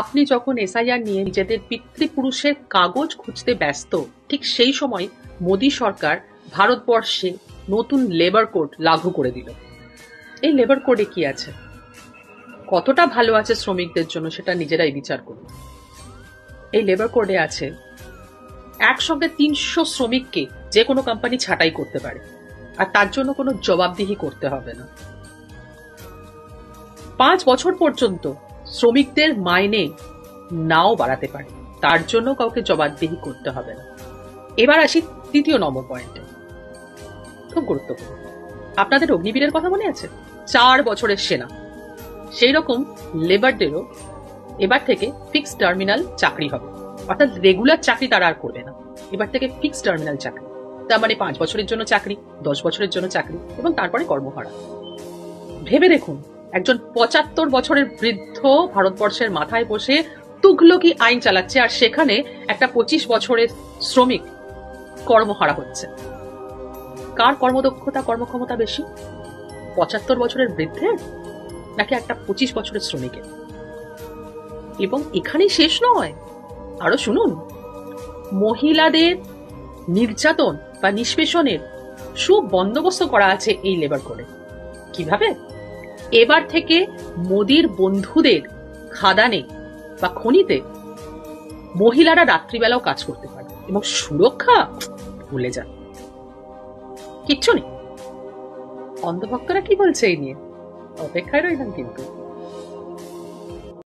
আপনি যখন এসআইআর নিয়ে নিজেদের পিতৃপুরুষের কাগজ খুঁজতে ব্যস্ত, ঠিক সেই সময় মোদী সরকার ভারতবর্ষে নতুন লেবার কোড লাগু করে দিল। এই লেবার কোডে কি আছে, কতটা ভালো আছে শ্রমিকদের জন্য, সেটা নিজেরাই বিচার করুন। এই লেবার কোডে আছে একসঙ্গে 300 শ্রমিককে যে কোনো কোম্পানি ছাঁটাই করতে পারে, আর তার জন্য কোনো জবাবদিহি করতে হবে না। 5 বছর পর্যন্ত শ্রমিকদের মাইনে নাও বাড়াতে পারে, তার জন্য কাউকে জবাবদিহি করতে হবে না। এবার আসি 3 নম্বর পয়েন্টে, খুব গুরুত্বপূর্ণ। আপনাদের অগ্নিবীরের কথা মনে আছে? 4 বছরের সেনা। সেই রকম লেবারদেরও এবার থেকে ফিক্সড টার্মিনাল চাকরি হবে, অর্থাৎ রেগুলার চাকরি তারা আর করবে না। এবার থেকে ফিক্সড টার্মিনাল চাকরি, তার মানে 5 বছরের জন্য চাকরি, 10 বছরের জন্য চাকরি, এবং তারপরে কর্মহারা। ভেবে দেখুন, একজন 75 বছরের বৃদ্ধ ভারতবর্ষের মাথায় বসে তুগলকি আইন চালাচ্ছে, আর সেখানে একটা 25 বছরের শ্রমিক কর্মহারা হচ্ছে। কার কর্মদক্ষতা কর্মক্ষমতা বেশি, 75 বছরের বৃদ্ধের নাকি একটা 25 বছরের শ্রমিকের? এবং এখানেই শেষ নয়, আরো শুনুন, মহিলাদের নির্যাতন বা নিষ্পেষণের সুবন্দোবস্ত করা আছে এই লেবার কোডে। কিভাবে? এবার থেকে মোদির বন্ধুদের খাদানে বা খনিতে মহিলারা রাত্রিবেলাও কাজ করতে পারে, এবং সুরক্ষা ভুলে যান, কিচ্ছু নেই। অন্ধভক্তরা কি বলছে এই নিয়ে? অপেক্ষায় রইলাম কিন্তু।